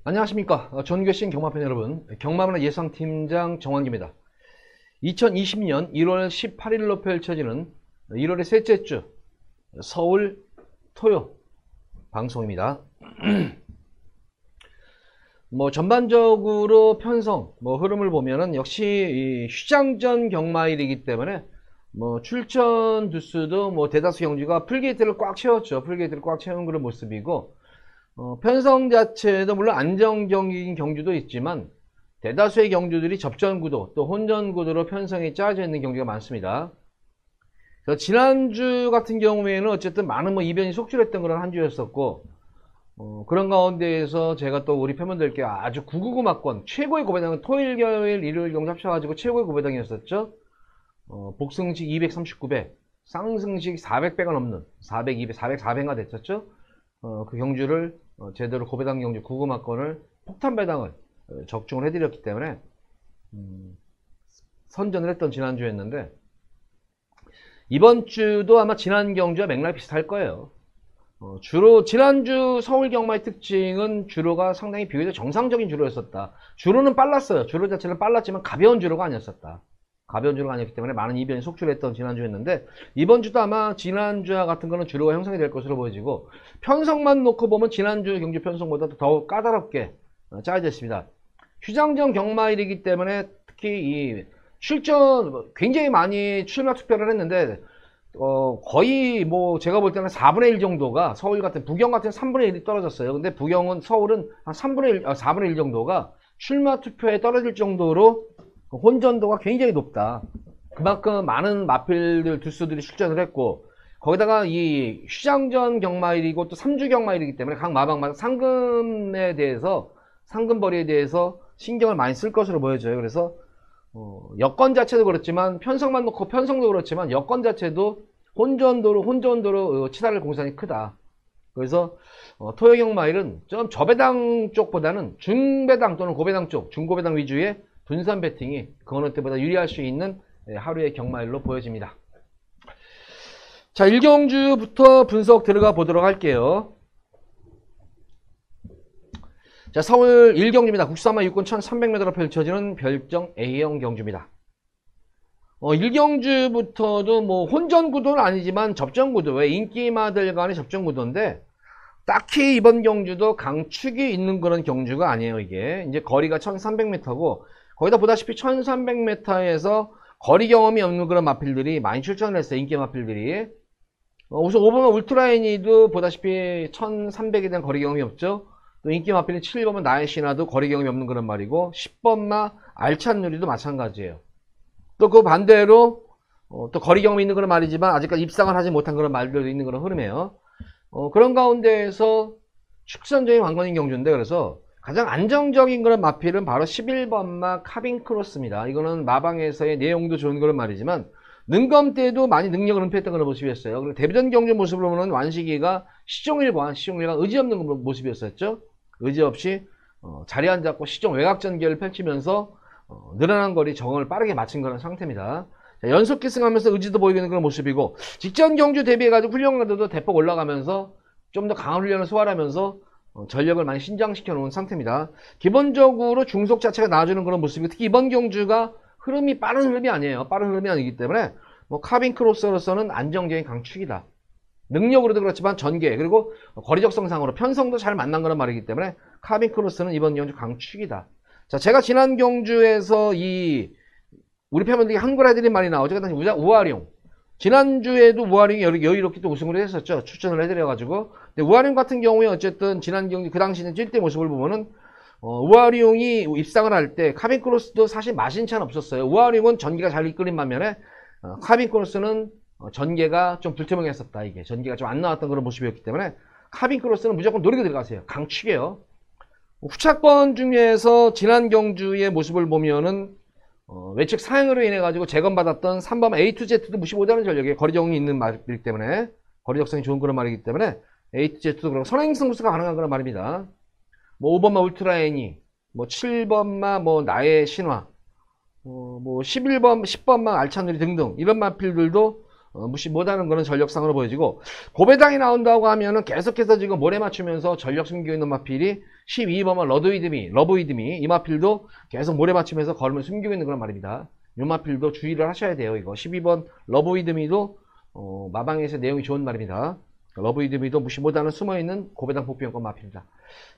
안녕하십니까. 전교신 경마팬 여러분, 경마문화 예상팀장 정환기입니다. 2020년 1월 18일로 펼쳐지는 1월의 셋째 주 서울 토요 방송입니다. 전반적으로 편성 흐름을 보면은 역시 이 휴장전 경마일이기 때문에 출전 두수도 대다수 경주가 풀게이트를 꽉 채웠죠. 풀게이트를 꽉 채운 그런 모습이고, 편성 자체도 물론 안정적인 경주도 있지만 대다수의 경주들이 접전구도 또 혼전구도로 편성이 짜져 있는 경주가 많습니다. 그래서 지난주 같은 경우에는 어쨌든 많은 이변이 속출했던 그런 한 주였었고, 그런 가운데에서 제가 또 우리 팬분들께 아주 999 막권 최고의 고배당은 토일 겨일 일요일 경주 합쳐가지고 최고의 고배당이었었죠. 복승식 239배, 쌍승식 400배가 넘는 400, 200, 400, 400가 됐었죠. 그 경주를 제대로 고배당 경주 999 막권을 폭탄 배당을 적중을 해드렸기 때문에 선전을 했던 지난주였는데, 이번 주도 아마 지난 경주와 맥락이 비슷할 거예요. 주로 지난주 서울 경마의 특징은 주로가 상당히 비교적 정상적인 주로였었다. 주로는 빨랐어요. 주로 자체는 빨랐지만 가벼운 주로가 아니었었다. 가벼운 주로가 아니었기 때문에 많은 이변이 속출했던 지난주였는데, 이번 주도 아마 지난주와 같은 거는 주로가 형성이 될 것으로 보여지고, 편성만 놓고 보면 지난주 경주 편성보다 더욱 까다롭게 짜여져 있습니다. 휴장전 경마일이기 때문에 특히 이 출전 굉장히 많이 출마 투표를 했는데, 거의 제가 볼 때는 4분의 1 정도가 서울 같은, 부경 같은 3분의 1이 떨어졌어요. 근데 부경은, 서울은 한 4분의 1 정도가 출마 투표에 떨어질 정도로 혼전도가 굉장히 높다. 그만큼 많은 마필들, 두수들이 출전을 했고, 거기다가 이 휴장전 경마일이고 또 3주 경마일이기 때문에 각 마방마다 상금에 대해서, 상금벌이에 대해서 신경을 많이 쓸 것으로 보여져요. 그래서 여건 자체도 그렇지만, 편성만 놓고 편성도 그렇지만 여건 자체도 혼전도로 치달을 공산이 크다. 그래서 토요 경마일은 좀 저배당 쪽보다는 중배당 또는 고배당 쪽, 중고배당 위주의 분산 배팅이 그 어느 때보다 유리할 수 있는 하루의 경마일로 보여집니다. 자, 1경주부터 분석 들어가 보도록 할게요. 자, 서울 1경주입니다. 국수산마 육군 1300m로 펼쳐지는 별정 A형 경주입니다. 1경주부터도 혼전구도는 아니지만 접전구도, 왜 인기마들 간의 접전구도인데, 딱히 이번 경주도 강축이 있는 그런 경주가 아니에요. 이게 이제 거리가 1300m고, 거기다 보다시피 1300m에서 거리 경험이 없는 그런 마필들이 많이 출전을 했어요. 인기 마필들이. 우선 5번마 울트라애니도 보다시피 1300에 대한 거리 경험이 없죠. 또 인기 마필은 7번마 나의 신화도 거리 경험이 없는 그런 말이고, 10번마 알찬 누리도 마찬가지예요. 또 그 반대로 또 거리 경험이 있는 그런 말이지만 아직까지 입상을 하지 못한 그런 말들도 있는 그런 흐름이에요. 그런 가운데에서 축선적인 왕건인 경주인데, 그래서 가장 안정적인 그런 마필은 바로 11번마 카빈 크로스입니다. 이거는 마방에서의 내용도 좋은 그런 말이지만 능검 때도 많이 능력을 은폐했던 그런 모습이었어요. 그리고 데뷔전 경주 모습으로 보면 완식이가 시종일관 의지 없는 모습이었었죠. 의지 없이 자리 안 잡고 시종 외곽 전개를 펼치면서 늘어난 거리 적응을 빠르게 마친 그런 상태입니다. 자, 연속 기승하면서 의지도 보이는 그런 모습이고, 직전 경주 대비해가지고 훈련가들도 대폭 올라가면서 좀 더 강한 훈련을 소화하면서 전력을 많이 신장시켜 놓은 상태입니다. 기본적으로 중속 자체가 나와주는 그런 모습이고, 특히 이번 경주가 흐름이 빠른 흐름이 아니에요. 빠른 흐름이 아니기 때문에 카빈 크로스로서는 안정적인 강축이다. 능력으로도 그렇지만 전개, 그리고 거리적성상으로 편성도 잘 만난 그런 말이기 때문에 카빈 크로스는 이번 경주 강축이다. 자, 제가 지난 경주에서 우리 팬분들에게 한글 해드린 말이 나오죠. 우아룡. 지난주에도 우아룡이 여유롭게 또 우승을 했었죠. 추천을 해드려가지고. 근데 우아룡 같은 경우에 어쨌든 지난 경주, 그 당시는 찔 때 모습을 보면은, 우아룡이 입상을 할 때 카빈 크로스도 사실 마신차는 없었어요. 우아룡은 전개가 잘 이끌린 반면에, 카빈 크로스는 전개가 좀 불투명했었다. 이게 전개가 좀 안 나왔던 그런 모습이었기 때문에 카빈 크로스는 무조건 노리고 들어가세요. 강축이에요. 후차권 중에서 지난 경주의 모습을 보면은 외측 사행으로 인해 가지고 재검받았던 3번 A to Z도 무시 못하는 전력에 거리적이 있는 말이기 때문에, 거리적성이 좋은 그런 말이기 때문에 A to Z도 그렇고 선행승부수가 가능한 그런 말입니다. 5번마 울트라애니, 7번마 나의 신화, 11번, 10번마 알찬누리 등등 이런 마필들도 무시 못하는 그런 전력상으로 보여지고, 고배당이 나온다고 하면은 계속해서 지금 모래 맞추면서 전력 숨기고 있는 마필이 12번만 러브이드미 이 마필도 계속 모래 맞추면서 걸음을 숨기고 있는 그런 말입니다. 이 마필도 주의를 하셔야 돼요. 이거 12번 러브이드미도 마방에서 내용이 좋은 말입니다. 러브이드미도 무시 못하는 숨어있는 고배당 복비형권 마필입니다.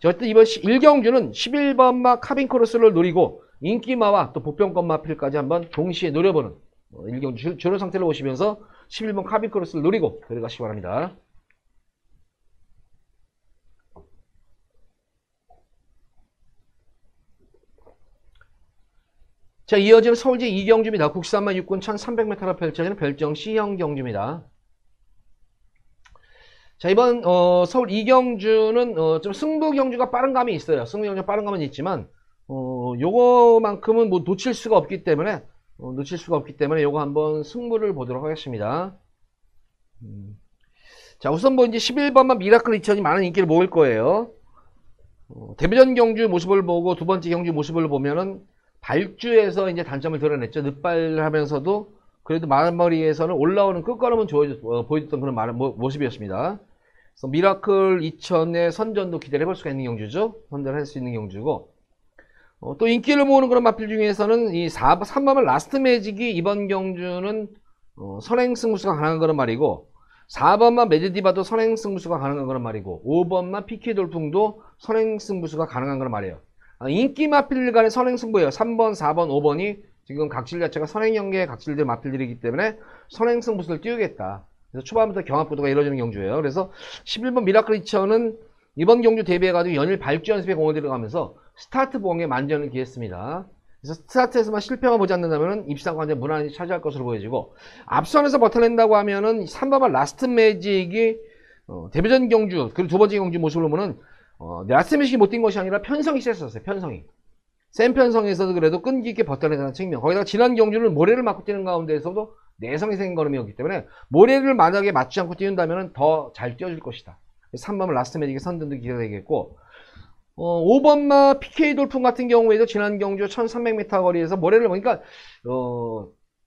자, 어쨌든 이번 1경주는 11번마 카빈크로스를 노리고 인기마와 또 복병권 마필까지 한번 동시에 노려보는 1경주 주로 상태를 보시면서 11번 카빈크로스를 노리고 들어가시기 바랍니다. 자, 이어지는 서울제 2경주입니다. 국산만 육군 1300m로 펼쳐지는 별정 C형 경주입니다. 자, 이번 서울 2경주는 좀 승부 경주가 빠른 감이 있어요. 승부 경주가 빠른 감은 있지만 요거만큼은 뭐 놓칠 수가 없기 때문에 요거 한번 승부를 보도록 하겠습니다. 자, 우선 뭐 이제 11번만 미라클 2000이 많은 인기를 모을 거예요. 데뷔전 경주 모습을 보고 두 번째 경주 모습을 보면은 발주에서 이제 단점을 드러냈죠. 늦발하면서도 그래도 마무리에서는 올라오는 끝걸음은 보여줬던 그런 모습이었습니다. 그래서 미라클 2000의 선전도 기대를 해볼 수가 있는 경주죠. 선전을 할 수 있는 경주고, 또 인기를 모으는 그런 마필 중에서는 이 3번만 라스트 매직이 이번 경주는 선행 승부수가 가능한 그런 말이고, 4번만 매드디바도 선행 승부수가 가능한 그런 말이고, 5번만 피키 돌풍도 선행 승부수가 가능한 그런 말이에요. 인기 마필 간의 선행 승부예요. 3번, 4번, 5번이 지금 각질 자체가 선행연계의 각질들 마필들이기 때문에 선행 승부수를 띄우겠다. 그래서 초반부터 경합구도가 이루어지는 경주예요. 그래서 11번 미라클 2000은 이번 경주 대비해가지고 연일 발주 연습에 공을 들어가면서 스타트 보험에 만전을 기했습니다. 그래서 스타트에서만 실패만 보지 않는다면 입상관제 무난히 차지할 것으로 보여지고, 앞선에서 버텨낸다고 하면은 3번만 라스트 매직이 데뷔전 경주 그리고 두 번째 경주 모습을 보면은 라스트 매직이 못 뛴 것이 아니라 편성이 셌었어요. 편성이 센 편성에서도 그래도 끈기 있게 버텨내는 측면, 거기다가 지난 경주는 모래를 맞고 뛰는 가운데에서도 내성이 생긴 걸음이었기 때문에 모래를 만약에 맞지 않고 뛰는다면 더 잘 뛰어줄 것이다. 3번은 라스트 매직의 선전도 기대가 되겠고, 5번마 PK 돌풍 같은 경우에도 지난 경주 1300m 거리에서 모래를 보니까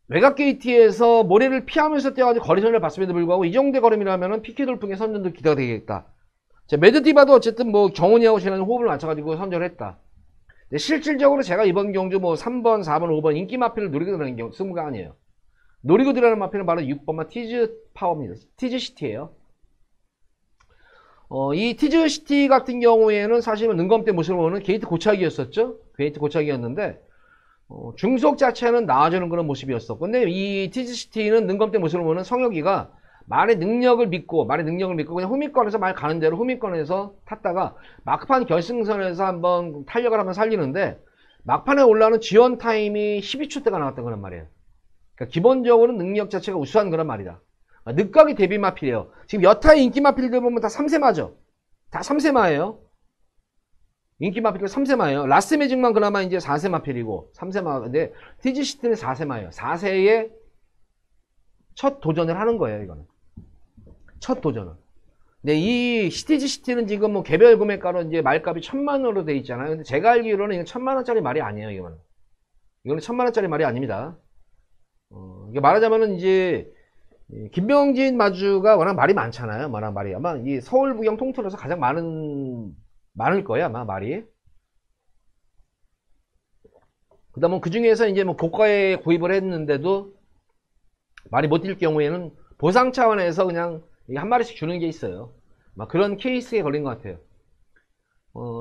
외곽 게이트에서 모래를 피하면서 뛰어가지고 거리선을 봤음에도 불구하고 이 정도의 걸음이라면 PK 돌풍의 선전도 기대가 되겠다. 자, 매드디바도 어쨌든 뭐 경훈이하고 지난 호흡을 맞춰가지고 선전을 했다. 실질적으로 제가 이번 경주 뭐 3번, 4번, 5번 인기 마필을 노리고 들어가는 승부가 아니에요. 노리고 들어가는 마필은 바로 6번마 티즈 파워입니다. 티즈 시티예요. 이 티즈 시티 같은 경우에는 사실은 능검대 모습을 보는 게이트 고착이었었죠. 게이트 고착이었는데 중속 자체는 나아지는 그런 모습이었어. 근데 이 티즈 시티는 능검대 모습을 보는 성혁이가 말의 능력을 믿고 그냥 후미권에서 말 가는 대로 후미권에서 탔다가 막판 결승선에서 한번 탄력을 한번 살리는데 막판에 올라오는 지원 타임이 12초대가 나왔던 그런 말이에요. 그러니까 기본적으로 능력 자체가 우수한 그런 말이다. 늦가기 데뷔 마필이에요. 지금 여타의 인기 마필들 보면 다 3세마죠. 다 3세마예요. 인기 마필들 3세마예요. 라스트 매직만 그나마 이제 4세 마필이고 3세마. 근데 티지시티는 4세마예요. 4세의 첫 도전을 하는 거예요. 이거는 첫 도전은. 근데 이 티지시티는 지금 뭐 개별 구매가로 이제 말값이 1000만원으로 돼 있잖아요. 근데 제가 알기로는 이건 1000만원짜리 말이 아니에요. 이거는 1000만원짜리 말이 아닙니다. 이게 말하자면은 이제 김병진 마주가 워낙 말이 많잖아요. 워낙 말이 아마 이 서울 부경 통틀어서 가장 많을 거예요. 아마 말이. 그다음에 그 중에서 이제 뭐 고가에 구입을 했는데도 말이 못 뛸 경우에는 보상 차원에서 그냥 한 마리씩 주는 게 있어요. 막 그런 케이스에 걸린 것 같아요.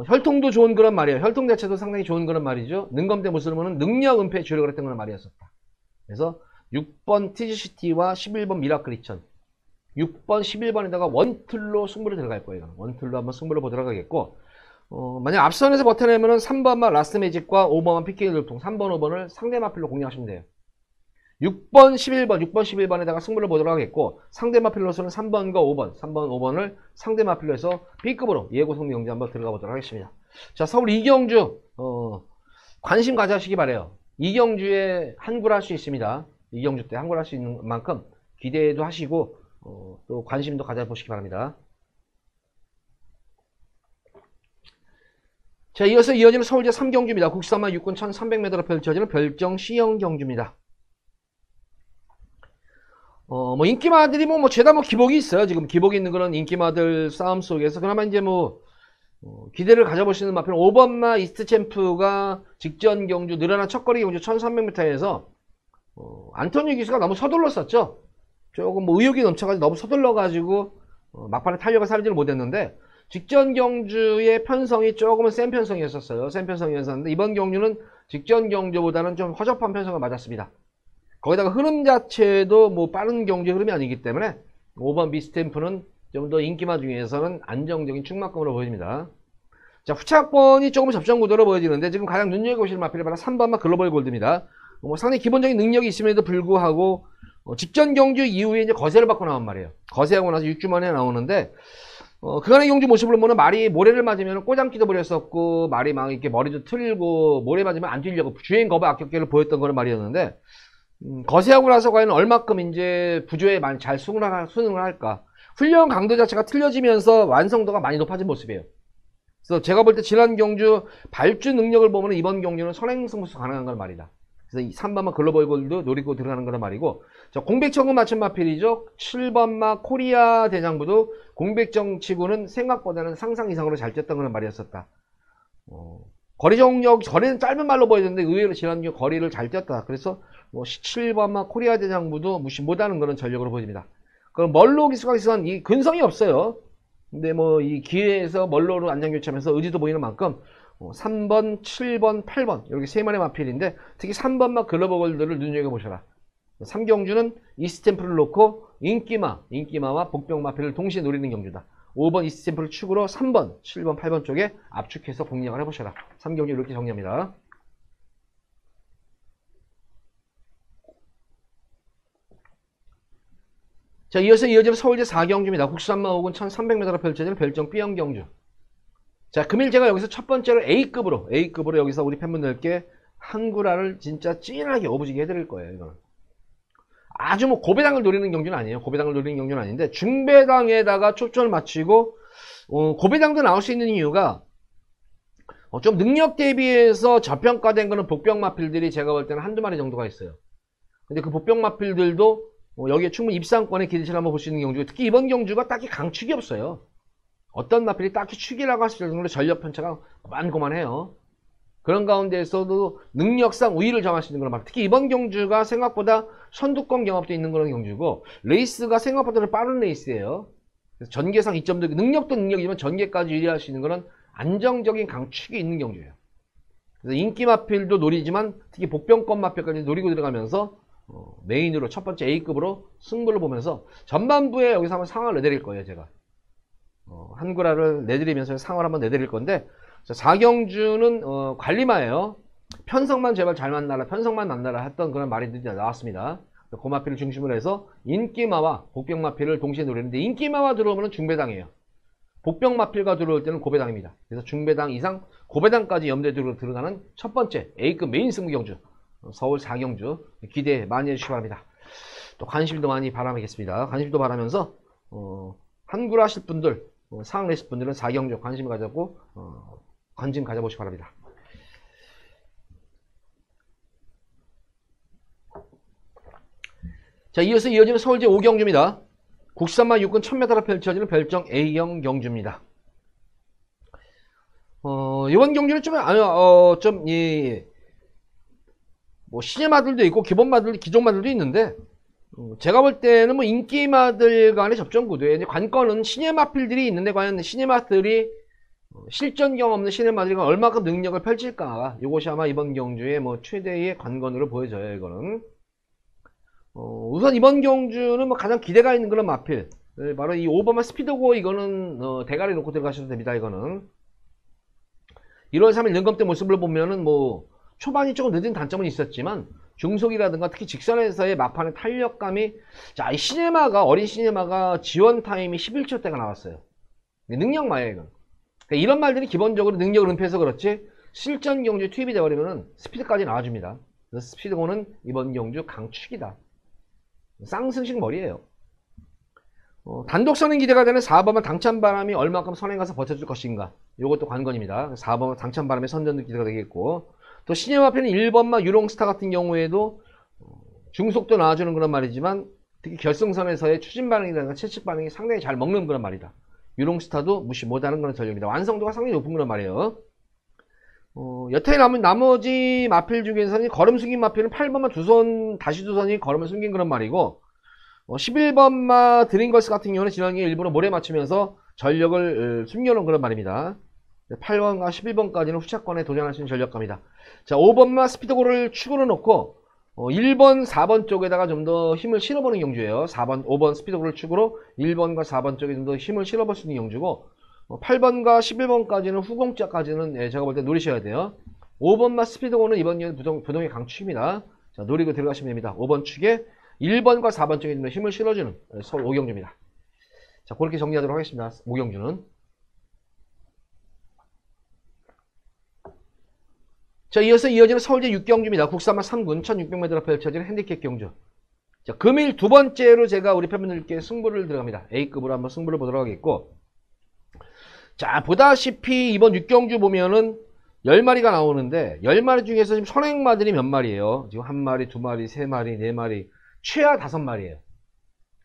혈통도 좋은 그런 말이에요. 혈통 자체도 상당히 좋은 그런 말이죠. 능검대 모습을 보면 능력 은폐 주려고 그랬던 그런 말이었었다. 그래서 6번 티지시티와 11번 미라클 2000 6번 11번에다가 원툴로 승부를 들어갈 거예요. 원툴로 한번 승부를 보도록 하겠고, 만약 앞선에서 버텨내면은 3번만 라스트 매직과 5번만 PK 돌풍 3번 5번을 상대 마필로 공략하시면 돼요. 6번 11번에다가 승부를 보도록 하겠고, 상대 마필로서는 3번과 5번 3번 5번을 상대 마필로 해서 B급으로 예고 승리 경주 한번 들어가 보도록 하겠습니다. 자, 서울 2경주 관심 가져주시기 바래요. 2경주에 한굴할 수 있습니다. 2경주 때 한굴할 수 있는 만큼 기대도 하시고 또 관심도 가져보시기 바랍니다. 자, 이어서 이어지는 서울제 3경주입니다. 국산만 육군 1300m로 펼쳐지는 별정 C형 경주입니다. 뭐 인기마들이 뭐 죄다 뭐 기복이 있어요. 지금 기복이 있는 그런 인기마들 싸움 속에서 그나마 이제 뭐 기대를 가져보시는 마필 5번마 이스트 챔프가 직전 경주 늘어난 첫거리 경주 1300m에서 안토니 기수가 너무 서둘렀었죠. 조금 뭐 의욕이 넘쳐가지고 너무 서둘러가지고 막판에 탄력을 살리지를 못했는데 직전 경주의 편성이 조금은 센 편성이었었어요. 센 편성이었었는데 이번 경주는 직전 경주보다는 좀 허접한 편성을 맞았습니다. 거기다가 흐름 자체도 뭐 빠른 경주의 흐름이 아니기 때문에 5번 미스탬프는 좀 더 인기마 중에서는 안정적인 충막금으로 보여집니다. 자, 후차권이 조금 접전 구도로 보여지는데 지금 가장 눈여겨보실 마필이 바로 3번마 글로벌 골드입니다. 뭐 상당히 기본적인 능력이 있음에도 불구하고 직전 경주 이후에 이제 거세를 받고 나온 말이에요. 거세하고 나서 6주 만에 나오는데 그간의 경주 모습을 보면 말이 모래를 맞으면 꼬잠기도 부렸었고 말이 막 이렇게 머리도 틀고 모래 맞으면 안 뛰려고 주행 거부 악격계를 보였던 그런 말이었는데 거세하고 나서 과연 얼마큼 이제 부조에 많이 잘 수능을 할까. 훈련 강도 자체가 틀려지면서 완성도가 많이 높아진 모습이에요. 그래서 제가 볼 때 지난 경주 발주 능력을 보면 이번 경주는 선행승부수 가능한 건 말이다. 그래서 이 3번마 글로벌 골드 노리고 들어가는 거란 말이고, 자, 공백정은 맞춘 마필이죠. 7번마 코리아 대장부도 공백정 치고는 생각보다는 상상 이상으로 잘 뛰었던 그런 말이었었다. 거리 정력, 거리는 짧은 말로 보여졌는데 의외로 지난 경주 거리를 잘 뛰었다. 그래서 뭐 17번마 코리아 대장부도 무시 못하는 그런 전력으로 보여집니다. 그럼 멀로 기수가 있어서 이 근성이 없어요. 근데 뭐 이 기회에서 멀로로 안장 교체하면서 의지도 보이는 만큼 3번, 7번, 8번 이렇게 세 마리 마필인데 특히 3번마 글로벌 골드를 눈여겨보셔라. 3경주는 이스탬프를 놓고 인기마와 복병 마필을 동시에 노리는 경주다. 5번 이스탬프를 축으로 3번, 7번, 8번 쪽에 압축해서 공략을 해보셔라. 3경주 이렇게 정리합니다. 자, 이어서 이어지는 서울제 4경주입니다. 국산마 5군 1300m로 펼쳐지는 별정 B형 경주. 자, 금일 제가 여기서 첫 번째로 A급으로 여기서 우리 팬분들께 한구라를 진짜 찐하게 오부지게 해드릴 거예요. 이거는 아주 뭐 고배당을 노리는 경주는 아니에요. 고배당을 노리는 경주는 아닌데 중배당에다가 초점을 맞추고 고배당도 나올 수 있는 이유가 좀 능력 대비해서 저평가된 거는 복병 마필들이 제가 볼 때는 한두 마리 정도가 있어요. 근데 그 복병 마필들도 여기에 충분히 입상권의 기대치를 한번 볼 수 있는 경주고, 특히 이번 경주가 딱히 강축이 없어요. 어떤 마필이 딱히 축이라고 할 수 있는 정도로 전력 편차가 고만고만해요. 그런 가운데에서도 능력상 우위를 점할 수 있는 그런 마필. 특히 이번 경주가 생각보다 선두권 경합도 있는 그런 경주고, 레이스가 생각보다 빠른 레이스예요. 그래서 전개상 2점도 능력도 능력이지만 전개까지 유리할 수 있는 그런 안정적인 강축이 있는 경주예요. 그래서 인기 마필도 노리지만 특히 복병권 마필까지 노리고 들어가면서 메인으로 첫 번째 A급으로 승부를 보면서 전반부에 여기서 한번 상황을 내드릴 거예요. 제가 한구라를 내드리면서 상황을 한번 내드릴 건데, 4경주는 관리마예요. 편성만 제발 잘 만나라, 편성만 만나라 했던 그런 말이 나왔습니다. 고마필을 중심으로 해서 인기마와 복병마필을 동시에 노리는데, 인기마와 들어오면 중배당이에요. 복병마필과 들어올 때는 고배당입니다. 그래서 중배당 이상 고배당까지 염두에 들어가는 첫 번째 A급 메인 승부 경주 서울 4경주 기대 많이 해주시기 바랍니다. 또 관심도 많이 바라겠습니다. 관심도 바라면서 한구라 하실 분들, 상황 내실 분들은 4경주 관심 가져고 관심 가져보시기 바랍니다. 자, 이어서 이어지는 서울제 5경주입니다. 국산마 6군 1000m로 펼쳐지는 별정 A형 경주입니다. 이번 경주는 뭐 신예마들도 있고 기종마들도 있는데, 제가 볼 때는 뭐 인기마들 간의 접전 구도에 관건은 신예마필들이 있는데 과연 신예마들이 실전 경험 없는 신예마들이 얼마큼 능력을 펼칠까, 이것이 아마 이번 경주의 뭐 최대의 관건으로 보여져요. 이거는 우선 이번 경주는 뭐 가장 기대가 있는 그런 마필, 바로 이 5번마 스피드고, 이거는 대가리 놓고 들어가셔도 됩니다. 이거는 1월 3일 능검 때 모습을 보면은 뭐 초반이 조금 늦은 단점은 있었지만 중속이라든가 특히 직선에서의 막판의 탄력감이, 자, 이 시네마가, 어린 시네마가 지원 타임이 11초대가 나왔어요. 능력마예요, 이건. 그러니까 이런 말들이 기본적으로 능력을 은폐해서 그렇지 실전 경주에 투입이 되어버리면 스피드까지 나와줍니다. 그래서 스피드고는 이번 경주 강축이다. 쌍승식 머리예요. 단독 선행 기대가 되는 4번은 당찬바람이 얼마큼 선행 가서 버텨줄 것인가, 이것도 관건입니다. 4번은 당찬바람의 선전도 기대가 되겠고, 또 신예마편은 1번마 유롱스타 같은 경우에도 중속도 나와주는 그런 말이지만 특히 결승선에서의 추진 반응이라든가 채찍 반응이 상당히 잘 먹는 그런 말이다. 유롱스타도 무시 못하는 그런 전력이다. 완성도가 상당히 높은 그런 말이에요. 여타의 남은 나머지 마필 중에서는 걸음 숨긴 마필은 8번마 다시 두 손이 걸음을 숨긴 그런 말이고, 11번마 드링걸스 같은 경우는 지난해 일부러 모래 맞추면서 전력을 숨겨놓은 그런 말입니다. 8번과 11번까지는 후차권에 도전할 수 있는 전력감이다. 자, 5번마 스피드고를 축으로 놓고 1번, 4번 쪽에다가 좀 더 힘을 실어보는 경주예요. 4번, 5번 스피드고를 축으로 1번과 4번 쪽에 좀 더 힘을 실어볼 수 있는 경주고, 8번과 11번까지는 후공짜까지는 제가 볼 때 노리셔야 돼요. 5번마 스피드고는 이번 년 부동의 강축입니다. 자, 노리고 들어가시면 됩니다. 5번 축에 1번과 4번 쪽에 좀 힘을 실어주는 서울 5경주입니다. 자, 그렇게 정리하도록 하겠습니다. 5경주는. 자, 이어서 이어지는 서울제 6경주입니다. 국산마 3군 1600m 앞에 펼쳐지는 핸디캡 경주. 자, 금일 두 번째로 제가 우리 팬분들께 승부를 들어갑니다. A급으로 한번 승부를 보도록 하겠고, 자, 보다시피 이번 6경주 보면은 10마리가 나오는데 10마리 중에서 지금 선행마들이 몇 마리예요? 지금 1마리, 2마리, 3마리, 4마리, 최하 5마리예요.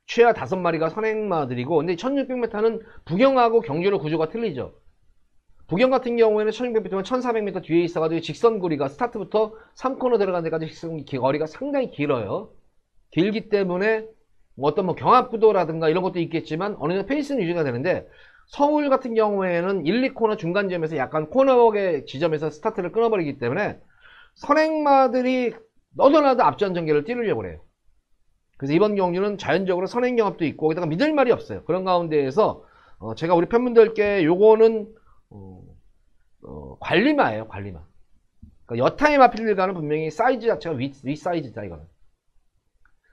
최하 5마리가 선행마들이고, 근데 1600m는 부경하고 경주로 구조가 틀리죠. 부경 같은 경우에는 1600m면 1400m 뒤에 있어가지고 직선거리가 스타트부터 3코너 들어가는 데까지 거리가 상당히 길어요. 길기 때문에 어떤 뭐 경합구도라든가 이런 것도 있겠지만 어느 정도 페이스는 유지가 되는데, 서울 같은 경우에는 1, 2코너 중간점에서 약간 코너의 지점에서 스타트를 끊어버리기 때문에 선행마들이 너도나도 앞전 전개를 찌르려고 그래요. 그래서 이번 경주는 자연적으로 선행 경합도 있고 거기다가 믿을 말이 없어요. 그런 가운데에서 제가 우리 팬분들께 요거는 관리마예요. 관리마. 그러니까 여타의 마필들과는 분명히 사이즈 자체가 위 사이즈다. 이거는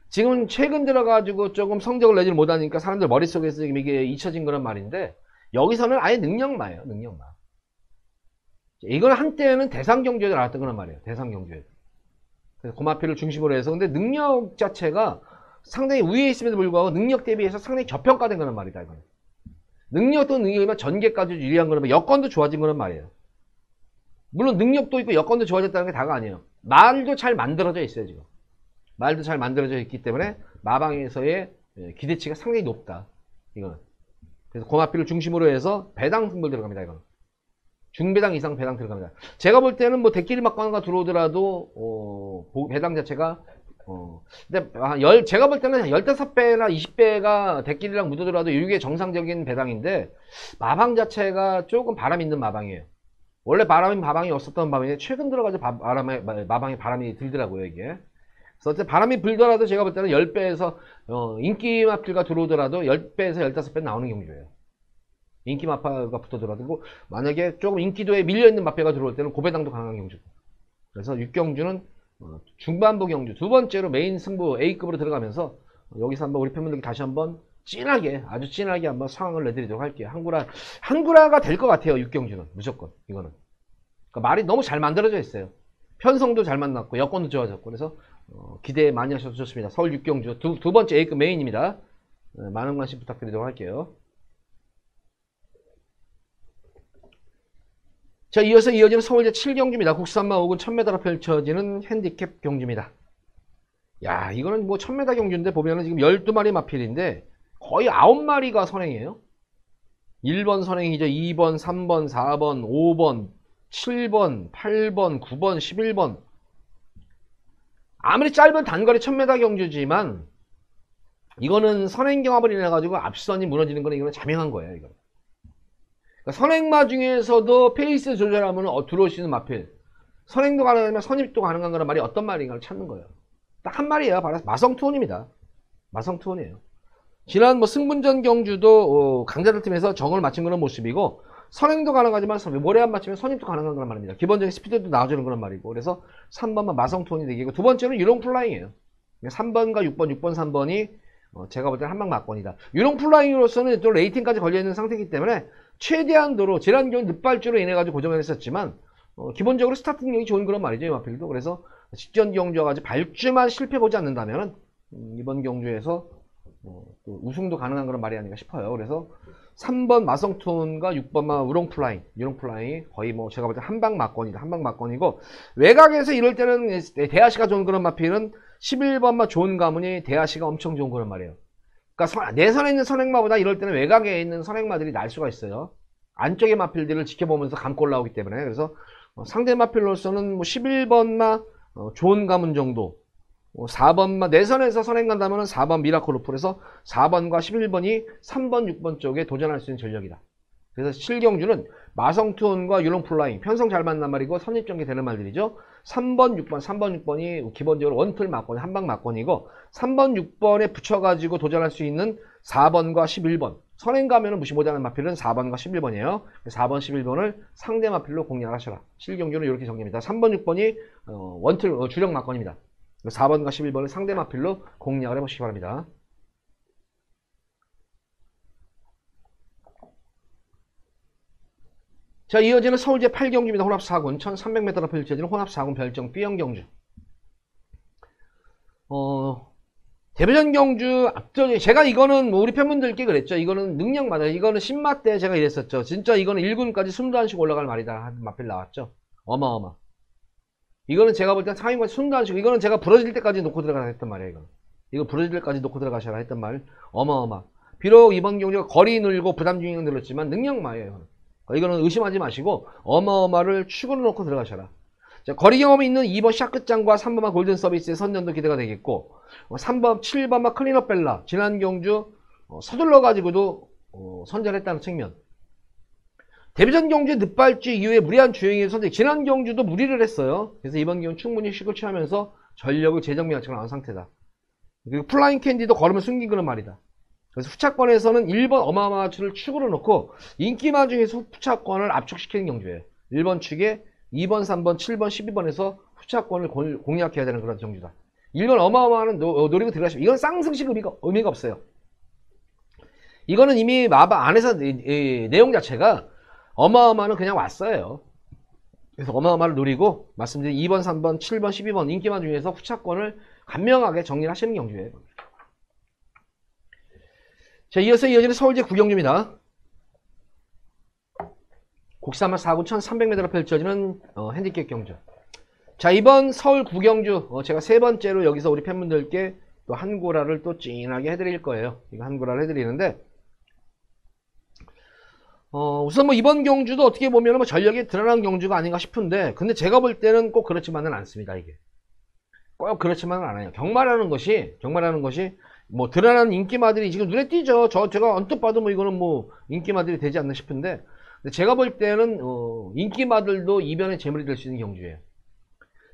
지금 최근 들어가지고 조금 성적을 내지 못하니까 사람들 머릿속에서 지금 이게 잊혀진 그런 말인데, 여기서는 아예 능력마예요. 능력마. 이건 한때는 대상경주에 나왔던 그런 말이에요. 대상경주에. 그래서 고마필을 중심으로 해서, 근데 능력 자체가 상당히 위에 있음에도 불구하고 능력 대비해서 상당히 저평가된 그런 말이다. 이거는. 능력도 능력이면 전개까지 유리한 거는 여건도 좋아진 그런 말이에요. 물론 능력도 있고 여건도 좋아졌다는 게 다가 아니에요. 말도 잘 만들어져 있어요. 지금 말도 잘 만들어져 있기 때문에 마방에서의 기대치가 상당히 높다. 이거는. 그래서 고마필을 중심으로 해서 배당 승부를 들어갑니다. 이거는. 중배당 이상 배당 들어갑니다. 제가 볼 때는 뭐 대끼리 막관가 들어오더라도 배당 자체가 근데 제가 볼 때는 15배나 20배가 대끼리랑 묻어들어도 이게 정상적인 배당인데, 마방 자체가 조금 바람 있는 마방이에요. 원래 마방이 없었던 마방인데 최근 들어가서 마방에 바람이 들더라고요. 이게. 그래서 바람이 불더라도 제가 볼 때는 10배에서 인기 마필가 들어오더라도 10배에서 15배 나오는 경주예요. 인기 마파가 붙어들어도, 만약에 조금 인기도에 밀려있는 마필가 들어올 때는 고배당도 강한 경주고. 그래서 6경주는 중반부 경주 두 번째로 메인 승부 A급으로 들어가면서 여기서 한번 우리 팬분들께 다시 한번 진하게, 아주 진하게 한번 상황을 내드리도록 할게요. 한구라가 될 것 같아요. 6경주는 무조건. 이거는 그러니까 말이 너무 잘 만들어져 있어요. 편성도 잘 만났고 여건도 좋아졌고, 그래서 기대 많이 하셔도 좋습니다. 서울 6경주 두 번째 A급 메인입니다. 많은 관심 부탁드리도록 할게요. 자, 이어서 이어지는 서울제 7경주입니다. 국산마 5군 1000m로 펼쳐지는 핸디캡 경주입니다. 야, 이거는 뭐 1000m 경주인데 보면은 지금 12마리 마필인데 거의 9마리가 선행이에요. 1번 선행이죠. 2번, 3번, 4번, 5번, 7번, 8번, 9번, 11번. 아무리 짧은 단거리 1000m 경주지만 이거는 선행 경합을 인해 가지고 앞선이 무너지는 거는 이거는 자명한 거예요. 이거. 그러니까 선행마 중에서도 페이스 조절하면 들어올 수 있는 마필, 선행도 가능하면 선입도 가능한 거란 말이 어떤 말인가를 찾는 거예요. 딱 한 마리예요. 바로 마성투혼입니다. 마성투혼이에요. 지난 뭐 승분전 경주도 강자들 팀에서 정을 맞춘 그런 모습이고, 선행도 가능하지만 모래 안 맞추면 선입도 가능한 그런 말입니다. 기본적인 스피드도 나와주는 그런 말이고, 그래서 3번만 마성투혼이 되겠고, 두 번째는 유롱플라잉이에요. 3번과 6번, 6번, 3번이 제가 볼 때는 한방 막권이다. 유롱플라잉으로서는 또 레이팅까지 걸려있는 상태이기 때문에 최대한도로 지난 경기 늦발주로 인해가지고 고정을 했었지만 기본적으로 스타팅력이 좋은 그런 말이죠. 이 마필도. 그래서 직전 경주와 같이 발주만 실패 보지 않는다면 이번 경주에서 또 우승도 가능한 그런 말이 아닌가 싶어요. 그래서 3번 마성툰과 6번만 유롱플라잉이 거의 뭐 제가 볼 때 한방 막권이다. 한방 막권이고, 외곽에서 이럴 때는 대하시가 좋은 그런 마필은 11번마 좋은 가문이 대하시가 엄청 좋은 거란 말이에요. 그러니까 내선에 있는 선행마보다 이럴 때는 외곽에 있는 선행마들이 날 수가 있어요. 안쪽의 마필들을 지켜보면서 감고 올라오기 때문에. 그래서 상대 마필로서는 뭐 11번마 좋은 가문 정도, 4번마 내선에서 선행 간다면 4번 미라클로프에서 4번과 11번이 3번, 6번 쪽에 도전할 수 있는 전력이다. 그래서 7경주는 마성투혼과 유롱플라잉 편성 잘 맞는 말이고 선입전개 되는 말들이죠. 3번, 6번, 3번, 6번이 기본적으로 원틀 막권, 한방 막권이고 3번, 6번에 붙여가지고 도전할 수 있는 4번과 11번 선행 가면은 무시 못하는 마필은 4번과 11번이에요. 4번, 11번을 상대 마필로 공략을 하셔라. 7경주는 이렇게 정리합니다. 3번, 6번이 원틀 주력 막권입니다. 4번과 11번을 상대 마필로 공략을 해보시기 바랍니다. 자, 이어지는 서울제 8경주입니다. 혼합 4군 1300m 앞에 펼쳐지는 혼합 4군 별정 B형 경주. 대배전 경주 앞전 제가 이거는 뭐 우리 팬분들께 그랬죠. 이거는 능력마다 이거는 신마 때 제가 이랬었죠. 진짜 이거는 1군까지 숨도 안 쉬고 올라갈 말이다 하는 마필 나왔죠. 어마어마. 이거는 제가 볼 땐 상위권까지 숨도 안 쉬고 이거는 제가 부러질 때까지 놓고 들어가라 했던 말이에요. 이거 부러질 때까지 놓고 들어가셔라 했던 말 어마어마. 비록 이번 경주가 거리 늘고 부담 중량 늘었지만 능력마예요. 이거는 의심하지 마시고 어마어마를 축으로 놓고 들어가셔라. 자, 거리 경험이 있는 2번 샤크짱과 3번만 골든 서비스의 선전도 기대가 되겠고 3번, 7번만 클린업 벨라 지난 경주 서둘러 가지고도 선전했다는 측면. 데뷔전 경주의 늦발주 이후에 무리한 주행의 선택. 지난 경주도 무리를 했어요. 그래서 이번 경우 충분히 쉬고 취하면서 전력을 재정비하지 않은 상태다. 그리고 플라잉 캔디도 걸음을 숨긴 그런 말이다. 그래서 후차권에서는 1번 어마어마추를 축으로 놓고 인기마 중에서 후차권을 압축시키는 경주예요. 1번 축에 2번, 3번, 7번, 12번에서 후차권을 공략해야 되는 그런 경주다. 1번 어마어마는 노리고 들어가시면 이건 쌍승식 의미가 없어요. 이거는 이미 마바 안에서 내용 자체가 어마어마는 그냥 왔어요. 그래서 어마어마를 노리고 말씀드린 2번, 3번, 7번, 12번 인기마 중에서 후차권을 간명하게 정리를 하시는 경주예요. 자, 이어서 이어지는 서울제 9경주입니다. 곡사마 4군 1300m로 펼쳐지는 핸디캡 경주. 자, 이번 서울 9경주 제가 세 번째로 여기서 우리 팬분들께 또 한고라를 또 찐하게 해드릴 거예요. 이거 한고라를 해드리는데 우선 뭐 이번 경주도 어떻게 보면 뭐 전력이 드러난 경주가 아닌가 싶은데 근데 제가 볼 때는 꼭 그렇지만은 않습니다. 이게 꼭 그렇지만은 않아요. 경마라는 것이 뭐 드러나는 인기마들이 지금 눈에 띄죠. 제가 언뜻 봐도 뭐 이거는 뭐 인기마들이 되지 않나 싶은데 근데 제가 볼 때는 인기마들도 이변의 재물이 될 수 있는 경주예요.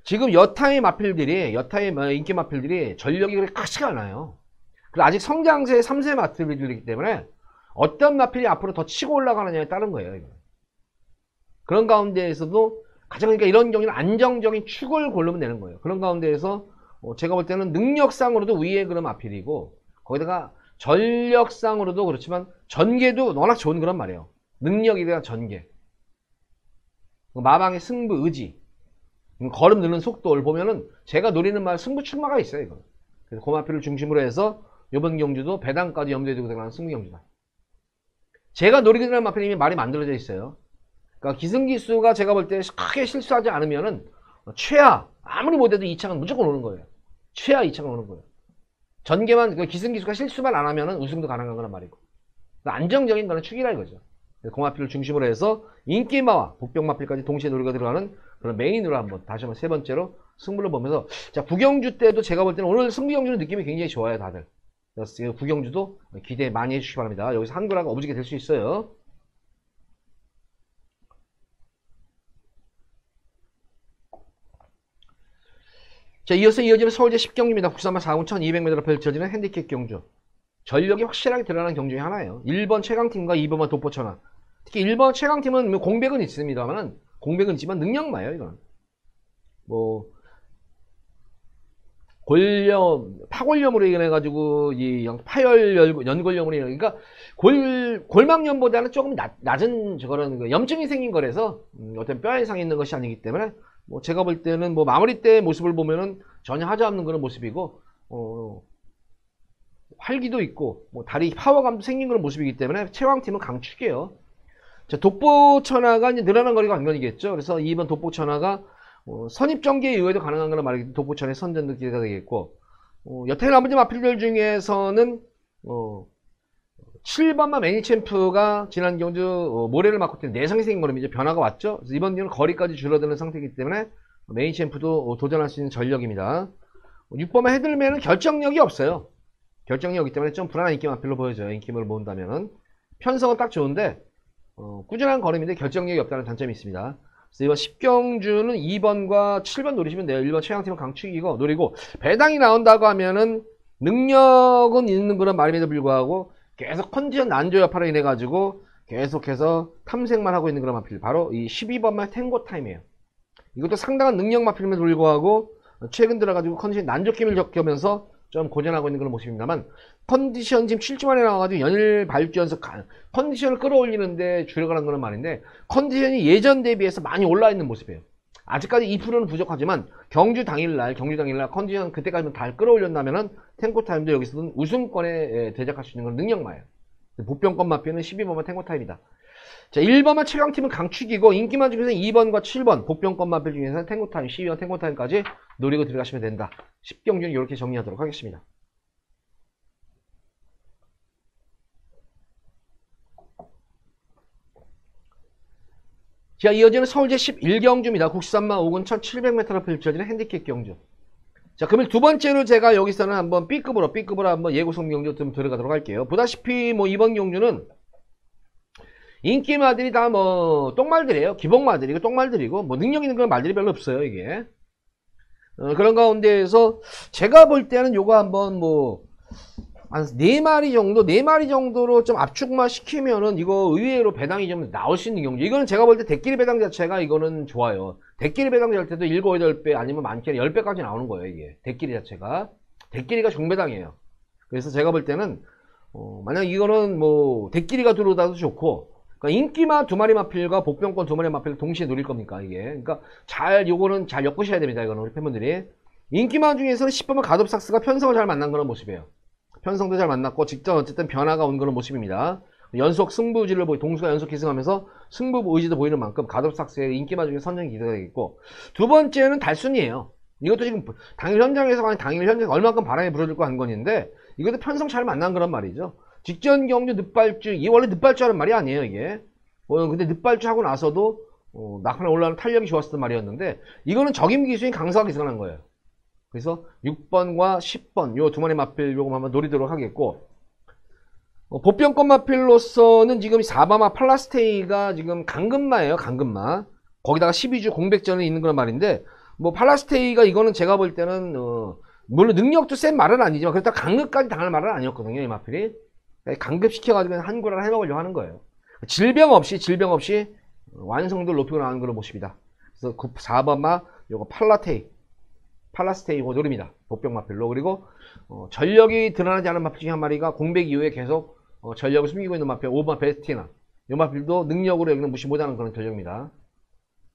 지금 여타의 인기 마필들이 전력이 그렇게 크지가 않아요. 그리고 아직 성장세 3세 마필들이기 때문에 어떤 마필이 앞으로 더 치고 올라가느냐에 따른 거예요. 이거. 그런 가운데에서도 가장 그러니까 이런 경우는 안정적인 축을 고르면 되는 거예요. 그런 가운데에서 제가 볼 때는 능력상으로도 위에 그런 마필이고 거기다가 전력상으로도 그렇지만 전개도 워낙 좋은 그런 말이에요. 능력에 대한 전개, 마방의 승부 의지, 걸음 느는 속도를 보면은 제가 노리는 말 승부 출마가 있어요. 이거. 그래서 그 마필을 중심으로 해서 이번 경주도 배당까지 염두에 두고 들어가는 승부 경주다. 제가 노리게 되는 마필이 이미 말이 만들어져 있어요. 그러니까 기승기수가 제가 볼 때 크게 실수하지 않으면은 최하 아무리 못해도 2차는 무조건 오는 거예요. 최하 2차가 오는 거예요. 전개만 기승기수가 실수만 안 하면은 우승도 가능한 거란 말이고 안정적인 거는 축이라 이거죠. 공마필을 중심으로 해서 인기마와 복병마필까지 동시에 노리가 들어가는 그런 메인으로 다시 한번 세 번째로 승부를 보면서 자 9경주 때도 제가 볼 때는 오늘 승부경주는 느낌이 굉장히 좋아요 다들. 그래서 9경주도 기대 많이 해주시기 바랍니다. 여기서 한글화가 오지게 될 수 있어요. 자, 이어서 이어지는 서울제 10경주입니다. 국사마 4군 1200m로 펼쳐지는 핸디캡 경주. 전력이 확실하게 드러나는 경주 중에 하나예요. 1번 최강팀과 2번만 독보천하. 특히 1번 최강팀은 공백은 있습니다만 공백은 있지만 능력마예요. 이건 뭐 파골염으로 인해가지고 이 파열 연골염으로 인해 그러니까 골막염보다는 조금 낮은 저거는 염증이 생긴 거라서 어떤 뼈 이상이 있는 것이 아니기 때문에 뭐 제가 볼 때는 뭐 마무리 때 모습을 보면은 전혀 하지 않는 그런 모습이고 활기도 있고 뭐 다리 파워감도 생긴 그런 모습이기 때문에 최강팀은 강축이에요. 자, 독보천하가 이제 늘어난 거리가 관건이겠죠. 그래서 2번 독보천하가 선입전개 이후에도 가능한 거는 말이기 때문에 독보천의 선전도 기대가 되겠고, 여태 나머지 마필들 중에서는 7번마 매니챔프가 지난 경주 모래를 맞고 때문에 내성이 생긴 거는 이제 변화가 왔죠. 그래서 이번 경우는 거리까지 줄어드는 상태이기 때문에 매니챔프도 도전할 수 있는 전력입니다. 6번마 헤들맨은 결정력이 없어요. 결정력이 없기 때문에 좀 불안한 인기 마필로 보여져요. 인기를 모은다면은. 편성은 딱 좋은데 꾸준한 걸음인데 결정력이 없다는 단점이 있습니다. 그래서 이번 10경주는 2번과 7번 노리시면 돼요. 1번 최강팀은 강축이고 노리고, 배당이 나온다고 하면은 능력은 있는 그런 말임에도 불구하고 계속 컨디션 난조 여파로 인해 가지고 계속해서 탐색만 하고 있는 그런 마필, 바로 이 12번만 탱고 타임이에요. 이것도 상당한 능력 마필임에도 불구하고 최근 들어가지고 컨디션 난조낌을 겪으면서 좀 고전하고 있는 그런 모습입니다만, 컨디션 지금 7주 만에 나와가지고 연일 발주 연속 컨디션을 끌어올리는데 주력을 한 거는 말인데, 컨디션이 예전 대비해서 많이 올라 있는 모습이에요. 아직까지 2%는 부족하지만 경주 당일날 컨디션 그때까지만 다 끌어올렸다면은 탱고타임도 여기서는 우승권에 대적할 수 있는 건 능력마예요. 보병권 마피는 12번만 탱고타임이다. 자, 1번만 최강팀은 강축이고, 인기만 중에서 2번과 7번 보병권 마필 중에서는 탱고타임, 12번 탱고타임까지 노리고 들어가시면 된다. 10경주는 이렇게 정리하도록 하겠습니다. 자, 이어지는 서울제 11경주입니다. 국산마 5군 1700m로 펼쳐지는 핸디캡 경주. 자, 그러면 두 번째로 제가 여기서는 한번 B급으로 한번 예고성 경주 좀 들어가도록 할게요. 보다시피 이번 경주는 인기마들이 다 똥말들이에요. 기복마들이고 똥말들이고 능력 있는 그런 말들이 별로 없어요, 이게. 그런 가운데에서 제가 볼 때는 요거 한번 한 4마리 정도로 좀 압축만 시키면은 이거 의외로 배당이 좀 나올 수 있는 경주. 이거는 제가 볼 때 대끼리 배당 자체가 이거는 좋아요. 대끼리 배당 될 때도 7, 8배 아니면 많게는 10배까지 나오는 거예요, 이게. 대끼리 자체가. 대끼리가 종배당이에요. 그래서 제가 볼 때는 만약 이거는 대끼리가 들어오다도 좋고, 그러니까 인기마 2마리 마필과 복병권 2마리 마필을 동시에 노릴 겁니까, 이게. 그러니까 요거는 잘 엮으셔야 됩니다, 이거는 우리 팬분들이. 인기마 중에서는 10번만 가놉삭스가 편성을 잘 만난 그런 모습이에요. 편성도 잘 만났고 직접 어쨌든 변화가 온 그런 모습입니다. 연속 승부지를 동수가 연속 기승하면서 승부 의지도 보이는 만큼 가놉삭스의 인기마 중에 선정이 기대가 되겠고, 두 번째는 달순이에요. 이것도 지금 당일 현장에서 얼마큼 바람이 불어줄 거 한 건인데, 이것도 편성 잘 만난 그런 말이죠. 직전 경주 늦발주, 이게 원래 늦발주하는 말이 아니에요, 이게. 근데 늦발주 하고 나서도 낙하에 올라가는 탄력이 좋았었던 말이었는데, 이거는 적임 기수인 강사가 기승한 거예요. 그래서 6번과 10번 요 2마리 마필 요거 한번 노리도록 하겠고, 보병권 마필로서는 지금 4바마 팔라스테이가 지금 강금마예요, 강금마. 거기다가 12주 공백전에 있는 그런 말인데, 팔라스테이가 이거는 제가 볼 때는 물론 능력도 센 말은 아니지만 그렇다고 강급까지 당할 말은 아니었거든요, 이 마필이. 강급시켜가지고 한구라를 해먹으려고 하는 거예요. 질병 없이 완성도를 높이고 나가는 그런 모습이다. 그래서 4번마 요거 팔라스테이고 노립니다. 복병 마필로. 그리고 전력이 드러나지 않은 마필 중에 한 마리가 공백 이후에 계속 전력을 숨기고 있는 마필 5번 베스티나. 이 마필도 능력으로 여기는 무시 못하는 그런 전력입니다.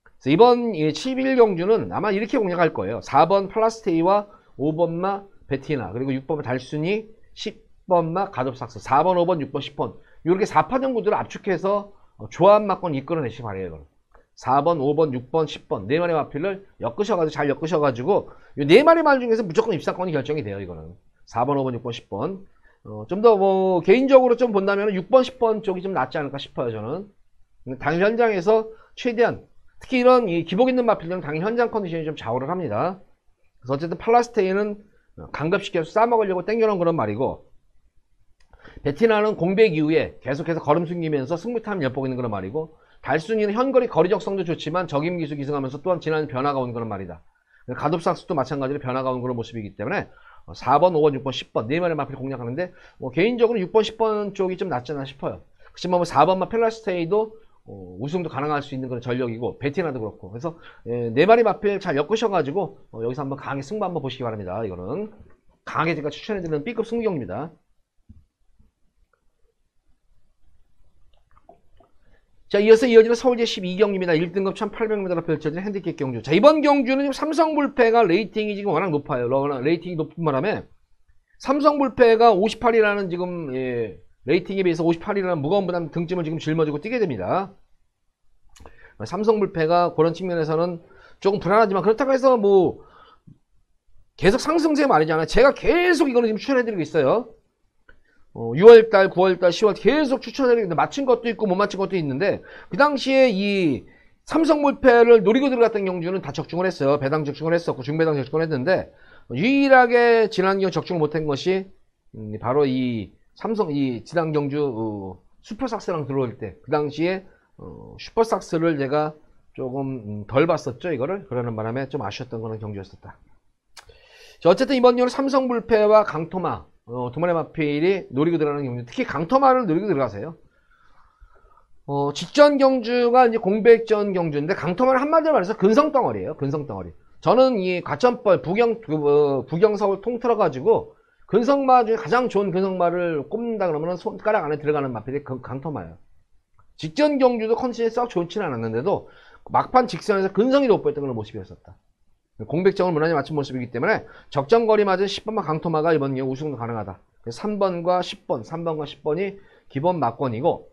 그래서 이번 11경주는 아마 이렇게 공략할 거예요. 4번 팔라스테이와 5번마 베티나, 그리고 6번마 달순이, 10번마 가놉삭스, 4번, 5번, 6번, 10번 이렇게 4파전 구도를 압축해서 조합마권 이끌어내시기 바래요. 4번, 5번, 6번, 10번 4마리 마필을 잘 엮으셔가지고 이 4마리 말 중에서 무조건 입상권이 결정이 돼요. 이거는 4번, 5번, 6번, 10번 좀 더 개인적으로 좀 본다면 6번, 10번 쪽이 좀 낫지 않을까 싶어요. 저는 당일 현장에서 최대한 특히 이런 기복 있는 마필들은 당일 현장 컨디션이 좀 좌우를 합니다. 그래서 어쨌든 팔라스테이는 강급시켜서 싸먹으려고 땡겨놓은 그런 말이고, 베티나는 공백 이후에 계속해서 걸음 숨기면서 승부타임 엿보고 있는 그런 말이고, 달순이는 현거리 거리적성도 좋지만 적임 기수 기승하면서 또한 지난 변화가 온 그런 말이다. 가놉삭스도 마찬가지로 변화가 온 그런 모습이기 때문에 4번, 5번, 6번, 10번 4마리 마필 공략하는데 개인적으로 6번, 10번 쪽이 좀 낫지 않나 싶어요. 그렇지만 4번만 펠라스테이도 우승도 가능할 수 있는 그런 전력이고, 베티나도 그렇고, 그래서 4마리 마필 잘 엮으셔가지고 여기서 한번 강하게 승부 한번 보시기 바랍니다. 이거는 강하게 제가 추천해드리는 B급 승부경입니다. 자, 이어지는 서울제 12경기입니다. 1등급 1800m로 펼쳐진 핸디캡 경주. 자, 이번 경주는 지금 삼성불패가 레이팅이 지금 워낙 높아요. 레이팅이 높은 바람에 삼성불패가 58이라는 지금 레이팅에 비해서 58이라는 무거운 부담 등짐을 지금 짊어지고 뛰게 됩니다. 삼성불패가 그런 측면에서는 조금 불안하지만 그렇다고 해서 뭐 계속 상승세는 아니잖아요. 제가 계속 이거는 지금 추천해드리고 있어요. 6월달, 9월달, 10월 계속 추천해드리고 있는데 맞춘 것도 있고 못 맞춘 것도 있는데 그 당시에 이 삼성물패를 노리고 들어갔던 경주는 다 적중을 했어요. 배당 적중을 했었고 중배당 적중을 했는데 유일하게 지난 경주 적중을 못한 것이 바로 이 삼성 이 지난 경주 슈퍼삭스랑 들어올 때 그 당시에 슈퍼삭스를 제가 조금 덜 봤었죠. 이거를 그러는 바람에 좀 아쉬웠던 거는 경주였었다. 자, 어쨌든 이번 경우는 삼성물패와 강토마 두 마리 마필이 노리고 들어가는 경주, 특히 강토마를 노리고 들어가세요. 직전 경주가 이제 공백전 경주인데 강토마는 한마디로 말해서 근성덩어리예요. 근성덩어리. 저는 이 과천벌 부경 서울 통틀어 가지고 근성마 중에 가장 좋은 근성마를 꼽는다 그러면 손가락 안에 들어가는 마필이 강토마예요. 직전 경주도 컨디션이 썩 좋지는 않았는데도 막판 직선에서 근성이 돋보였던 그런 모습이었었다. 공백정을 무난히 맞춘 모습이기 때문에 적정거리 맞은 10번마 강토마가 이번 경우 우승도 가능하다. 3번과 10번, 3번과 10번이 기본 막권이고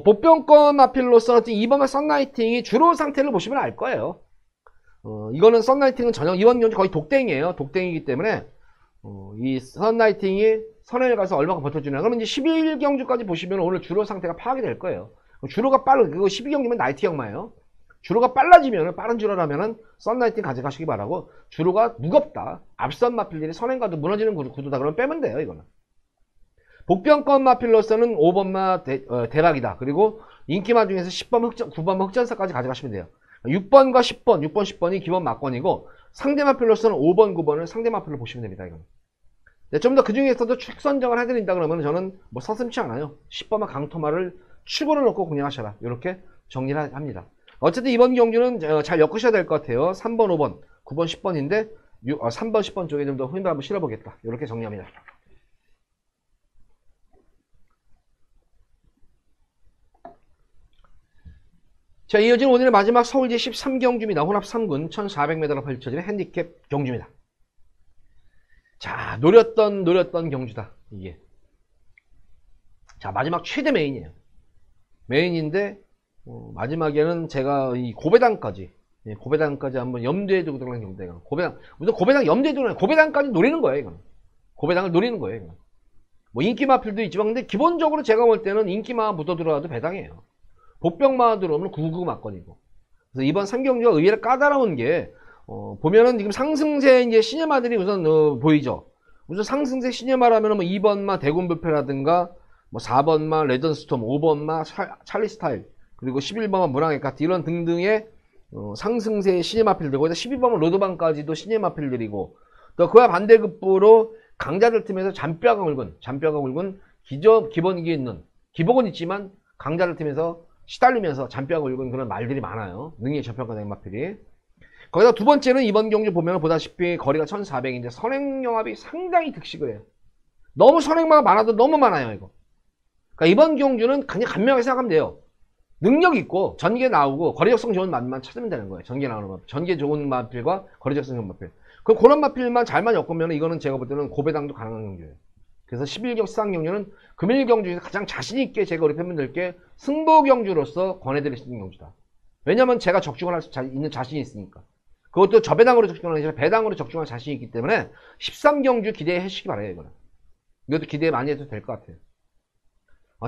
복병권 마필로서 2번마 썬라이팅이 주로 상태를 보시면 알 거예요. 이거는 썬라이팅은 전혀 이번 경주 거의 독땡이에요. 독땡이기 때문에 이 썬라이팅이 선을 가서 얼마나 버텨주냐. 그러면 이제 11경주까지 보시면 오늘 주로 상태가 파악이 될 거예요. 주로가 그거 12경기면 나이트 경마예요. 주로가 빨라지면 빠른 주로라면은 썬라이팅 가져가시기 바라고 주로가 무겁다. 앞선 마필들이 선행가도 무너지는 구도다. 그러면 빼면 돼요. 이거는. 복병권 마필로서는 5번마 대박이다. 그리고 인기마 중에서 10번 9번 흑전사까지 가져가시면 돼요. 6번과 10번, 6번, 10번이 기본 막권이고 상대 마필로서는 5번, 9번을 상대 마필로 보시면 됩니다. 이거는. 네, 좀 더 그 중에서도 축 선정을 해드린다 그러면 저는 뭐 서슴치 않아요. 10번마 강토마를 축으로 놓고 공략하셔라. 이렇게 정리를 합니다. 어쨌든 이번 경주는 잘 엮으셔야 될 것 같아요. 3번, 5번, 9번, 10번인데 3번, 10번 쪽에 좀 더 힘을 한번 실어보겠다. 이렇게 정리합니다. 자, 이어진 오늘의 마지막 서울제 13경주입니다. 혼합 3군 1400m로 펼쳐지는 핸디캡 경주입니다. 자, 노렸던 경주다. 이게. 자, 마지막 최대 메인이에요. 메인인데 마지막에는 제가 이 고배당까지 한번 염두에 두고 들어가는 경우다. 우선 고배당 염두에 두고 고배당까지 노리는 거예요. 이거는. 고배당을 노리는 거예요. 이거는. 뭐 인기마필도 있지만 근데 기본적으로 제가 볼 때는 인기마 묻어 들어와도 배당이에요. 복병마 들어오면 99 막권이고. 그래서 이번 3경주가 의외로 까다로운 게 보면은 지금 상승세 이제 시네마들이 우선 보이죠. 우선 상승세 시네마라면 뭐 2번마 대군불패라든가 뭐 4번마 레전스톰, 5번마 찰리스타일, 그리고 11번마 문항의카트 이런 등등의 상승세 시네마필들, 거기다 12번마 로드방까지도 시네마필들이고, 또 그와 반대급부로 강자들 팀에서 잔뼈가 굵은 기본기 있는 기복은 있지만 강자들 팀에서 시달리면서 잔뼈가 굵은 그런 말들이 많아요. 능력이 저평가된 마필이. 거기다 두 번째는 이번 경주 보면 보다시피 거리가 1400인데 선행영합이 상당히 득식을 해요. 너무 선행마가 많아도 너무 많아요. 이거. 그러니까 이번 경주는 그냥 간명하게 생각하면 돼요. 능력 있고 전개 나오고 거리적성 좋은 마필만 찾으면 되는 거예요. 전개 나오는 마필, 전개 좋은 마필과 거리적성 좋은 마필. 그런 마필만 잘만 엮으면 이거는 제가 볼 때는 고배당도 가능한 경주예요. 그래서 11경 시상 경주는 금일 경주에서 가장 자신있게 제가 우리 팬분들께 승부 경주로서 권해드릴 수 있는 경주다. 왜냐면 제가 적중을 할 수 있는 자신이 있으니까. 그것도 저배당으로 적중을 하는 게 아니라 배당으로 적중할 자신이 있기 때문에 13경주 기대해 주시기 바라요. 이거는. 이것도 기대 많이 해도 될 것 같아요.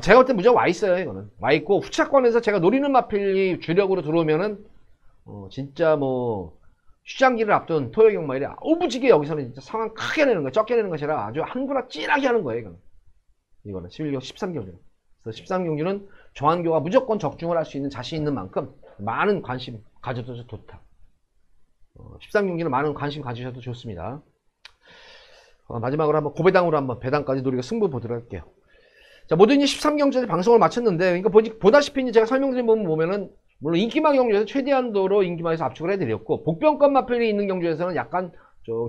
제가 볼 때 무조건 와있어요. 이거는. 와있고 후차권에서 제가 노리는 마필이 주력으로 들어오면은 진짜 뭐 휴장기를 앞둔 토요 경마일이 오부지게 여기서는 진짜 상황 크게 내는 거, 적게 내는 것이라 아주 한구나 찐하게 하는 거예요. 이거는 11경 13경주는. 그래서 13경주는 정한교가 무조건 적중을 할 수 있는 자신 있는 만큼 많은 관심 가져도 좋다. 13경기는 많은 관심 가지셔도 좋습니다. 마지막으로 한번 고배당으로 한번 배당까지 노리고 승부 보도록 할게요. 자, 모든 13경주에 방송을 마쳤는데, 그러니까 보다시피 제가 설명드린 부분 보면은, 물론 인기마 경주에서 최대한도로 인기마에서 압축을 해드렸고, 복병권 마필이 있는 경주에서는 약간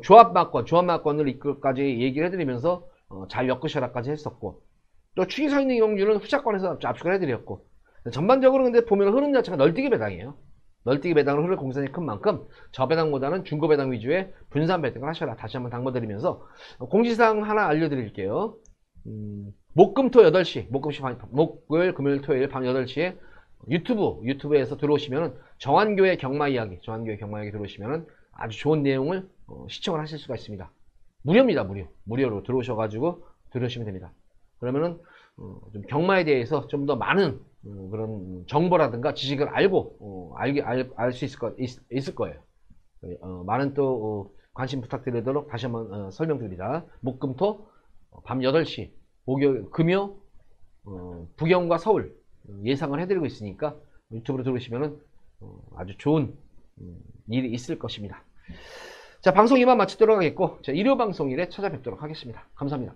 조합 마권을 이끌까지 얘기를 해드리면서 잘 엮으셔라까지 했었고, 또 축이 서 있는 경주는 후차권에서 압축을 해드렸고, 전반적으로 근데 보면 흐름 자체가 널뛰기 배당이에요. 널뛰기 배당으로 흐를 공산이 큰 만큼 저 배당보다는 중고 배당 위주의 분산 배당을 하셔라. 다시 한번 당부드리면서 공지사항 하나 알려드릴게요. 목금토 8시, 목요일 금요일 토요일 밤 8시에 유튜브에서 들어오시면은 정한교회 경마 이야기 들어오시면은 아주 좋은 내용을 시청을 하실 수가 있습니다. 무료입니다, 무료로 들어오셔가지고 들으시면 됩니다. 그러면은 좀 경마에 대해서 좀 더 많은 그런 정보라든가 지식을 알고 알 수 있을 거예요. 많은 또 관심 부탁드리도록 다시 한번 설명드립니다. 목금토 밤 8시 금요 부경과 서울 예상을 해드리고 있으니까 유튜브로 들어오시면은 아주 좋은 일이 있을 것입니다. 자, 방송 이만 마치도록 하겠고, 일요 방송일에 찾아뵙도록 하겠습니다. 감사합니다.